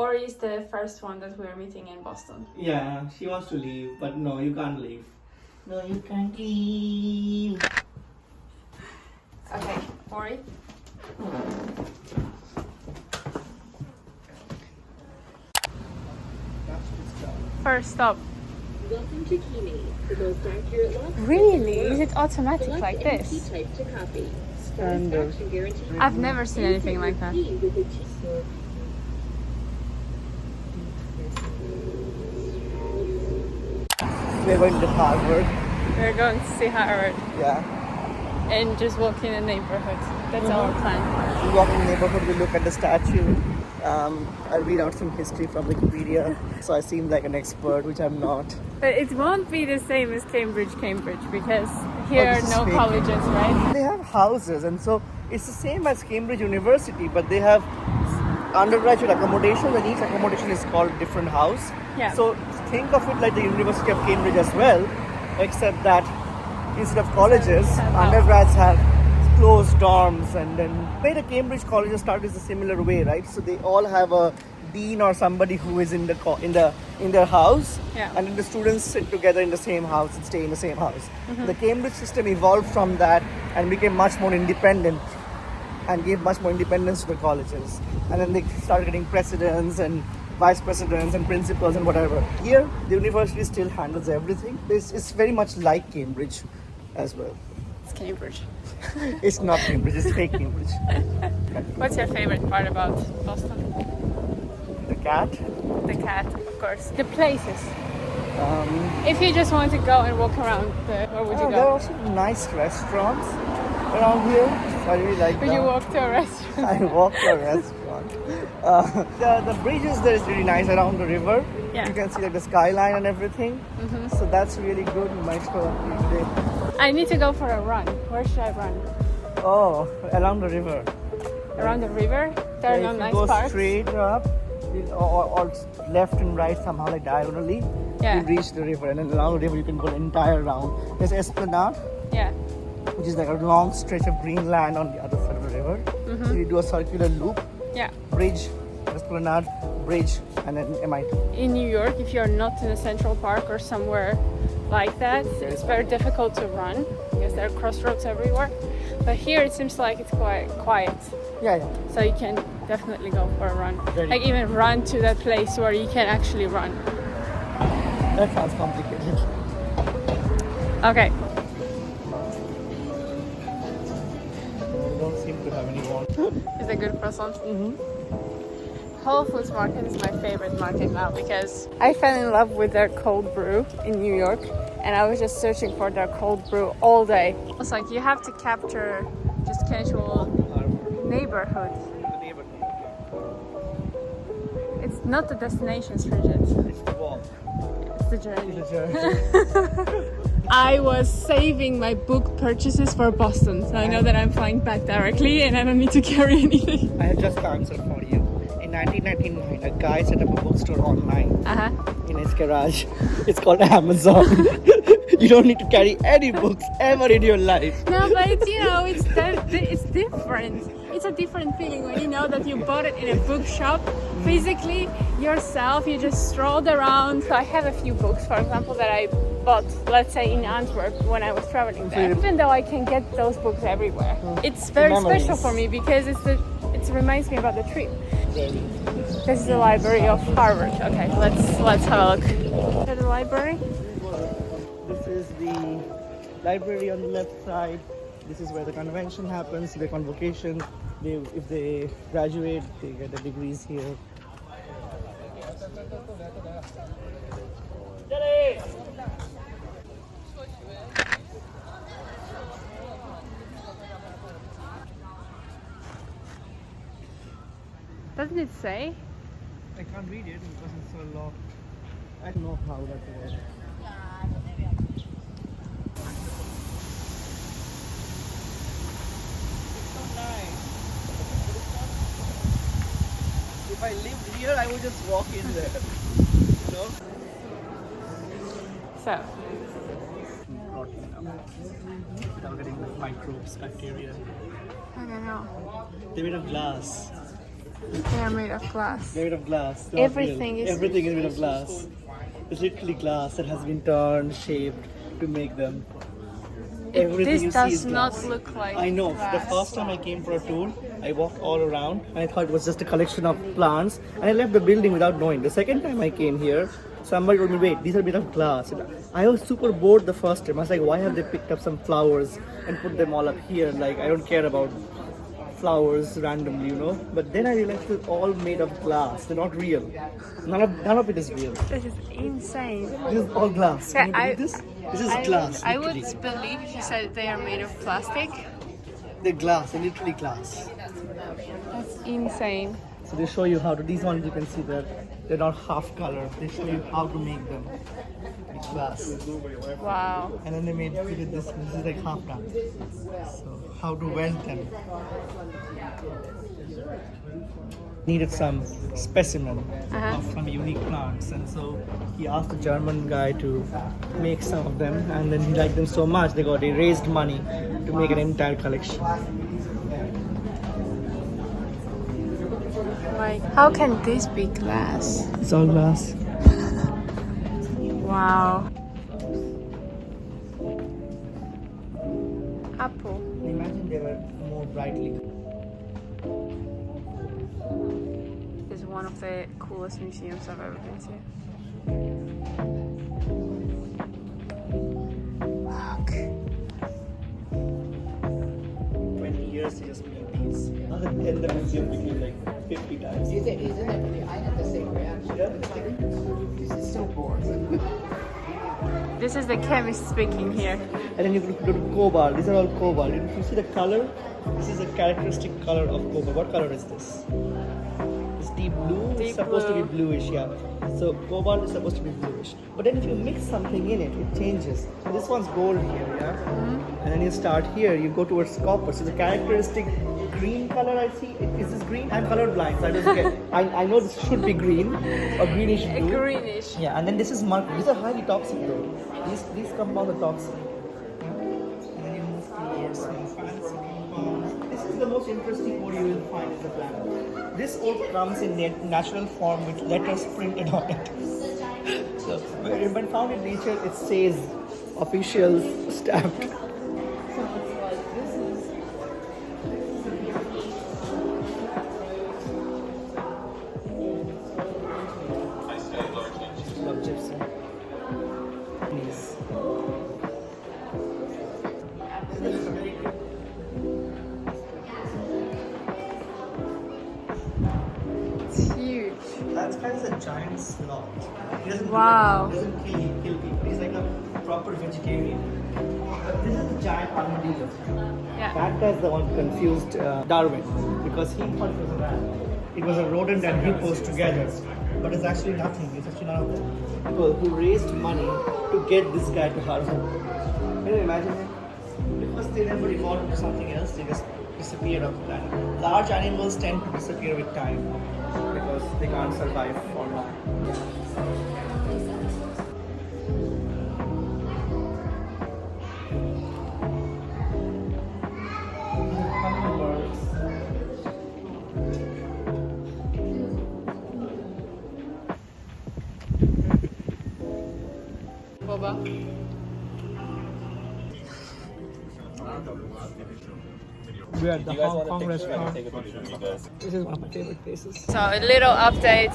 Ori is the first one that we're meeting in Boston. Yeah, she wants to leave, but no, you can't leave. No, you can't leave. Okay, Ori. First stop. Welcome to Kimi, the most accurate lock. Really? Is it automatic Select like any this? key type to copy. Standard. Satisfaction guarantee. I've never seen anything like that. Key with a T. We're going to Harvard. We're going to see Harvard Yeah. and just walk in the neighborhood. That's our plan. We walk in the neighborhood, we look at the statue. I read out some history from Wikipedia, so I seem like an expert, which I'm not. But it won't be the same as Cambridge, because here are this is no fake. colleges, right? They have houses, and so it's the same as Cambridge University, but they have undergraduate accommodation, and each accommodation is called a different house. Yeah. So think of it like the University of Cambridge as well, except that instead of colleges, undergrads have closed dorms, and then the way the Cambridge colleges start is a similar way, right? So they all have a dean or somebody who is in their house, Yeah. and then the students sit together in the same house and stay in the same house. The Cambridge system evolved from that and became much more independent and gave much more independence to the colleges. And then they started getting presidents and vice presidents and principals and whatever. Here, the university still handles everything. It's very much like Cambridge as well. It's Cambridge. It's not Cambridge, it's fake Cambridge. What's your favorite part about Boston? The cat. The cat, of course. The places. If you just want to go and walk around, where would you There are go? also nice restaurants around here. So I really like Would that. you walk to a restaurant? I walk to a restaurant. The bridges there is really nice around the river. Yeah. You can see like the skyline and everything. So that's really good. You might go today. I need to go for a run. Where should I run? Oh, along the river. Around the river? There are Yeah, no if nice you go parks. straight up, or left and right somehow like diagonally, Yeah. you reach the river, and then along the river you can go the entire round. There's Esplanade, Yeah. which is like a long stretch of green land on the other side of the river. So you do a circular loop, Yeah. bridge, Esplanade, bridge, and then MIT. In New York, if you're not in a Central Park or somewhere like that, it's very difficult to run because there are crossroads everywhere. But here it seems like it's quite quiet, Yeah, yeah. so you can definitely go for a run. Very Like even run to that place where you can actually run. That sounds complicated. Okay. We don't seem to have anyone. Is it good croissant? Whole Foods Market is my favorite market now because I fell in love with their cold brew in New York, and I was just searching for their cold brew all day. It's like you have to capture just casual neighborhood. The neighborhood. It's not the destination, Bridget. It's the walk. It's the journey. It's the journey. I was saving my book purchases for Boston, so I know that I'm flying back directly and I don't need to carry anything. I have just the answer for you. In 1999, a guy set up a bookstore online in his garage. It's called Amazon. You don't need to carry any books ever in your life. No, but it's, it's different. It's a different feeling when you know that you bought it in a bookshop physically yourself. You just strolled around. So I have a few books, for example, that I bought, let's say, in Antwerp when I was traveling there. Even though I can get those books everywhere, it's very special for me because it reminds me about the trip. This is the library of Harvard. Okay, let's have a look at the library. This is the library on the left side. This is where the convention happens, the convocation. If they graduate, they get the degrees here. Doesn't it say? I can't read it because it's so long. I don't know how that works. If I lived here, I would just walk in there. You know? So, Without getting the microbes, bacteria. I don't know. They're made of glass. They are made of glass. They're made of glass. Not Everything real. is- Everything is made of glass. It's literally glass that has been turned, shaped to make them. Everything you This see is does not glass. look like I know. glass. The first time I came for a tour, I walked all around and I thought it was just a collection of plants, and I left the building without knowing. The second time I came here, somebody told me, "Wait, these are made of glass." And I was super bored the first time. I was like, "Why have they picked up some flowers and put them all up here? Like, I don't care about flowers randomly, you know." But then I realized it's all made of glass. They're not real. None of it is real. This is insane. This is all glass. Can you believe this? This is glass. I would literally. believe if you said they are made of plastic. They're glass. They're literally glass. That's insane. So they show you how to. These ones you can see that they're not half color. They show you how to make them with glass. Wow. And then they made this. This is like half done. So how to weld them. Needed some specimen of some unique plants, and so he asked the German guy to make some of them, and then he liked them so much they raised money to make an entire collection. Like, how can this be glass? It's all glass. Wow. Apple. Imagine they were more brightly. This is one of the coolest museums I've ever been to. Look. 20 years to just make these. Then the museum became like 50 times. Isn't that funny? I had the same reaction. It's like, this is so boring. This is the chemist speaking here. And then you go to cobalt. These are all cobalt. If you see the color, this is a characteristic color of cobalt. What color is this? It's deep blue. Deep It's supposed to be blue. bluish, yeah. So cobalt is supposed to be bluish. But then if you mix something in it, it changes. So this one's gold here, yeah? And then you start here, you go towards copper. So the characteristic green color I see, is this green? I'm colorblind, so I don't get. I know this should be green or greenish blue. Greenish. Yeah, and then this is mercury. These are highly toxic though. These compounds are toxic. And then you move towards some fancy compounds. This is the most interesting ore you will find in the planet. This ore comes in natural form with letters printed on it. So when found in nature, it says official stamped. Love gypsum. Please. It's huge. That guy is a giant sloth. He doesn't Wow. He doesn't kill people. He's like a proper vegetarian. This is a giant armadillo. Yeah. That guy is the one who confused Darwin because he thought it was a rat. It was a rodent and hippos together. But it's actually nothing. It's actually none of them. People who raised money to get this guy to Harvard. Can you imagine it? Because they never evolved into something else, they just disappeared off the planet. Large animals tend to disappear with time because they can't survive for long. Hummingbirds. Boba. We're at the Hong Kong restaurant. This is one of my favorite places. So a little update.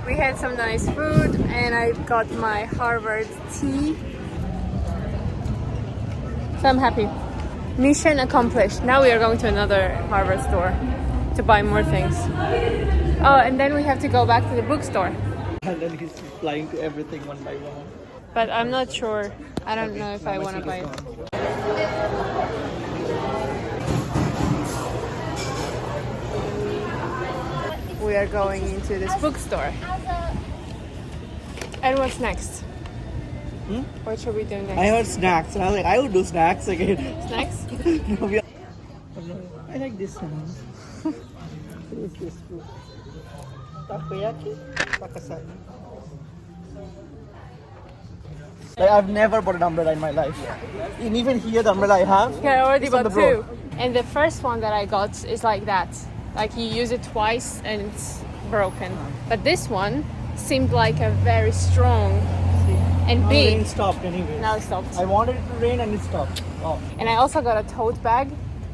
We had some nice food and I got my Harvard tea. So I'm happy. Mission accomplished. Now we are going to another Harvard store to buy more things. Oh, and then we have to go back to the bookstore. And then he's flying to everything one by one. But I'm not sure. I don't know if I want to buy it. We are going into this bookstore. And what's next? What should we do next? I heard snacks, and I was like, I would do snacks again. Snacks? No, I like this one. What is this food? Takoyaki? Takasaki. Like, I've never bought an umbrella in my life. And even here, the umbrella I have. Yeah, I already is on bought the road. two. And the first one that I got is like that. Like you use it twice and it's broken. But this one seemed like a very strong and Now big. rain stopped anyway. Now it stopped. I wanted it to rain and it stopped. Oh. And I also got a tote bag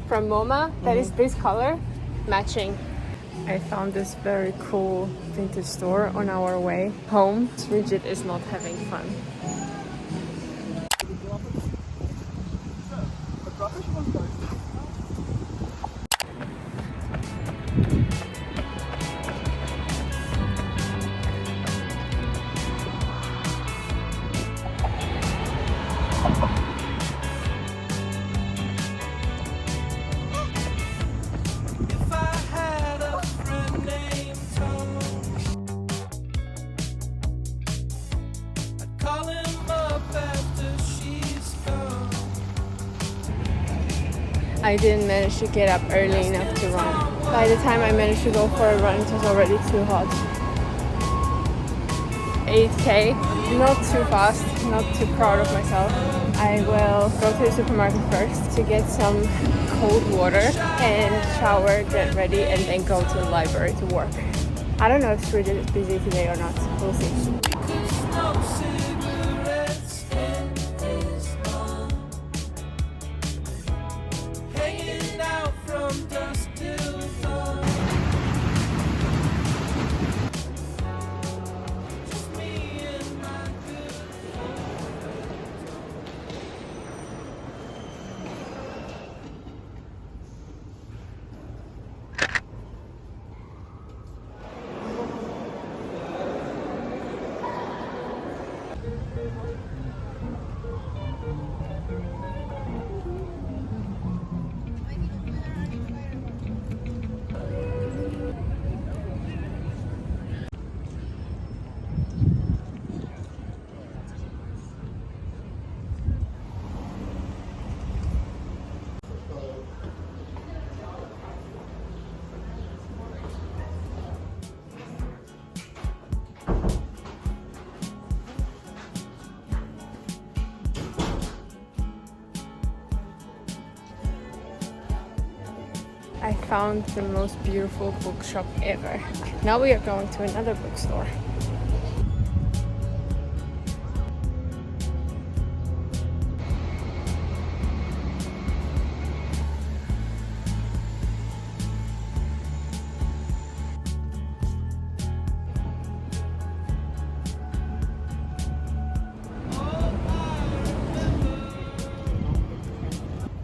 from MoMA that is this color, matching. I found this very cool vintage store on our way home. Bridget is not having fun. I didn't manage to get up early enough to run. By the time I managed to go for a run, it was already too hot. 8K, not too fast, not too proud of myself. I will go to the supermarket first to get some cold water and shower, get ready, and then go to the library to work. I don't know if Bridget is busy today or not. We'll see. I found the most beautiful bookshop ever. Now we are going to another bookstore.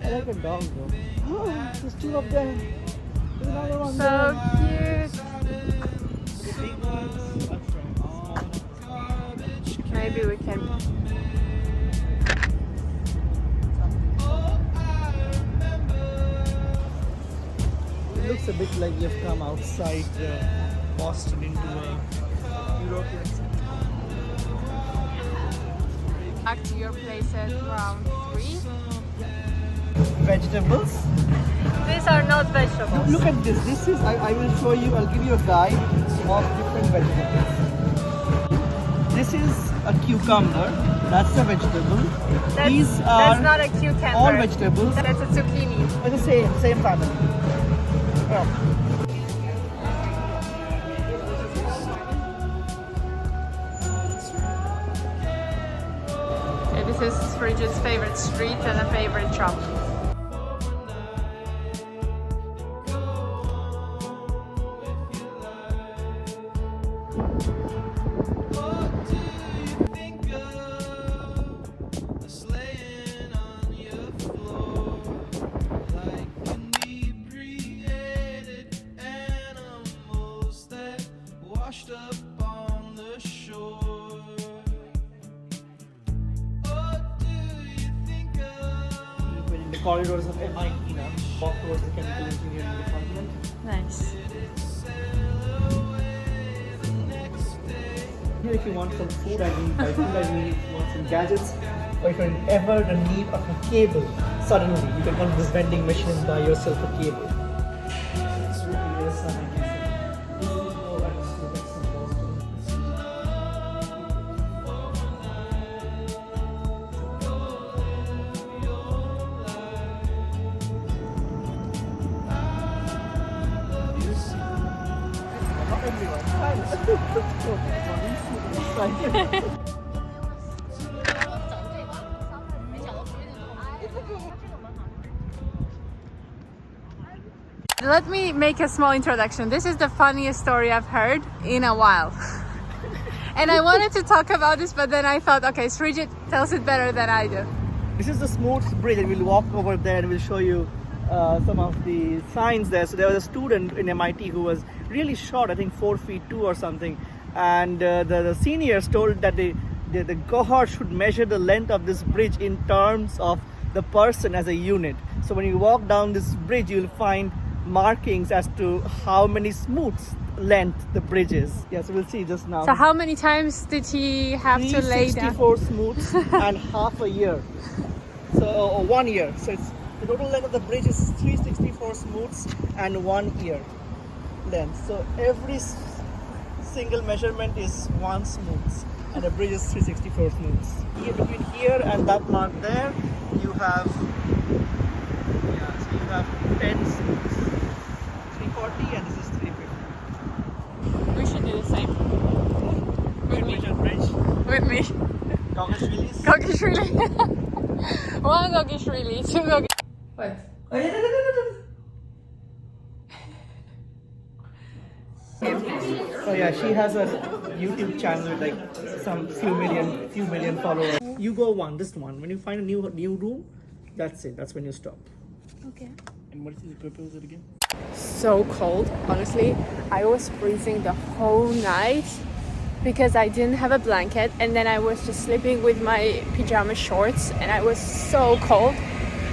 I like a dog though. Oh, there's two of them. There's another one So there. cute. Maybe we can. It looks a bit like you've come outside Boston into a European city. Back to your place at round 3. Vegetables. These are not vegetables. Look at this. This is, I will show you, I'll give you a guide of different vegetables. This is a cucumber. That's a vegetable. These are that's not a cucumber. all vegetables. That's a zucchini. It's the same family. Yeah. Okay, this is Bridget's favorite street and a favorite shop. Corridors of MIT now, walk towards the chemical engineering department. Nice. Here if you want some food, I mean by food I mean if you want some gadgets, or if you're ever in need of a cable, suddenly you can come to this vending machine and buy yourself a cable. It's really is amazing. This is all I was doing in Boston. Let me make a small introduction. This is the funniest story I've heard in a while. And I wanted to talk about this, but then I thought, okay, Srijit tells it better than I do. This is the smooth bridge, and we'll walk over there and we'll show you some of the signs there. So there was a student in MIT who was really short, I think 4'2" or something, and the seniors told that the cohort should measure the length of this bridge in terms of the person as a unit. So when you walk down this bridge, you'll find markings as to how many smooths length the bridge is. Yeah, so we'll see just now. So how many times did he have to lay down? 364 smooths and half a year. So, or 1 year. So it's the total length of the bridge is 364 smooths and 1 year length. So every single measurement is 1 smooths, and the bridge is 364 smooths. Here, between here and that mark there, you have 10 smooths. 340, and this is 350. We should do the same. With me. Bridge. With me. Gogashvilis. Gogashvili. 1 Gogashvili, 2 Gogashvili. What? Oh yeah, she has a YouTube channel with like some few million followers. You go this one. When you find a new room, that's it. That's when you stop. Okay. And what is the purpose of it again? So cold, honestly. I was freezing the whole night because I didn't have a blanket, and then I was just sleeping with my pajama shorts, and I was so cold.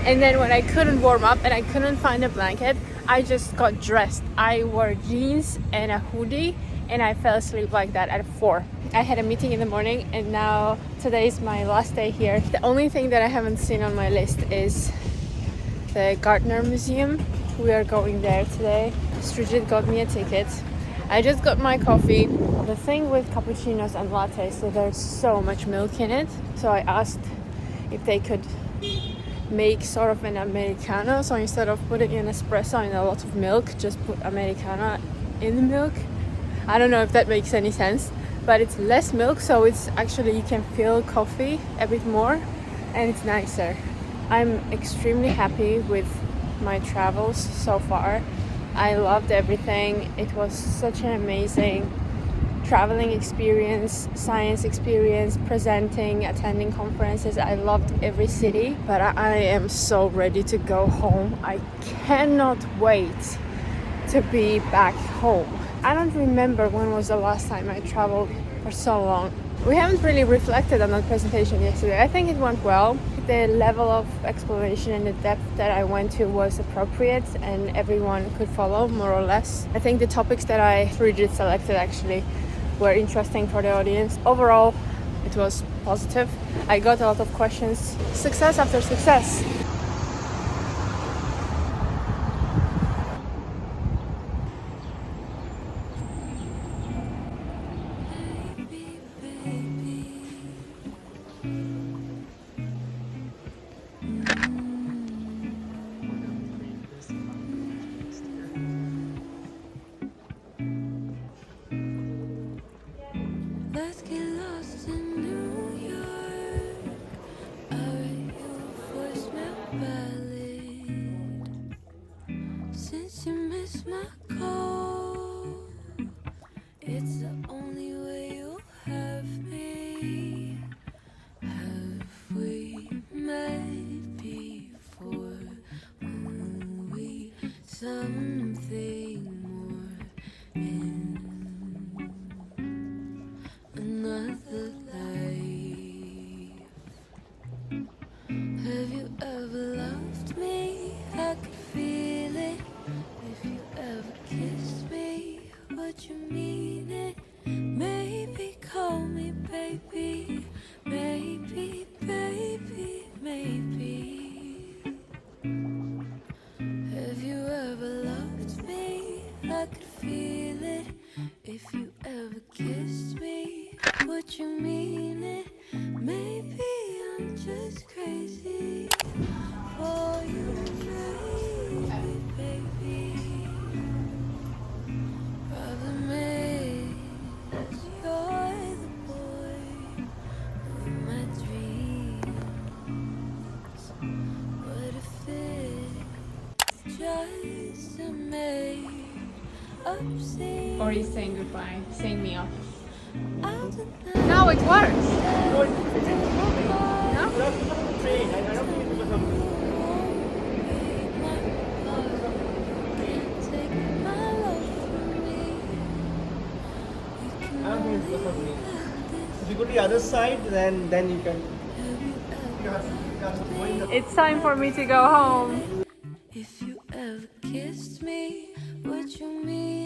And then when I couldn't warm up and I couldn't find a blanket, I just got dressed. I wore jeans and a hoodie, and I fell asleep like that at 4. I had a meeting in the morning, and now today is my last day here. The only thing that I haven't seen on my list is the Gardner Museum. We are going there today. Srijit got me a ticket. I just got my coffee. The thing with cappuccinos and lattes, so there's so much milk in it. So I asked if they could make sort of an Americano. So instead of putting in espresso and a lot of milk, just put Americano in the milk. I don't know if that makes any sense, but it's less milk, so it's actually, you can feel coffee a bit more, and it's nicer. I'm extremely happy with my travels so far. I loved everything. It was such an amazing traveling experience, science experience, presenting, attending conferences. I loved every city, but I am so ready to go home. I cannot wait to be back home. I don't remember when was the last time I traveled for so long. We haven't really reflected on that presentation yesterday. I think it went well. The level of exploration and the depth that I went to was appropriate, and everyone could follow more or less. I think the topics that I selected actually were interesting for the audience. Overall, it was positive. I got a lot of questions. Success after success. Let's get lost in New York. I write you a voicemail ballad. Since you missed my call, it's the only way you'll have me. Have we met before? Were we something more in another life? Have you ever loved me? I could feel it. If you ever kissed me, would you mean it? Maybe call me baby. Maybe, baby, maybe. Have you ever loved me? I could feel it. If you ever kissed me, would you mean it? Maybe I'm just crazy for you, baby. Problem is, Or he's saying goodbye, saying me off. I'll deny Now it works. No, it's in the movie. No? But because of the train. I don't think it's because of. take my love from me. I don't think it's because of me. If you go to the other side, then you can. You have to go in the. It's time for me to go home. If you ever kissed me, would you mean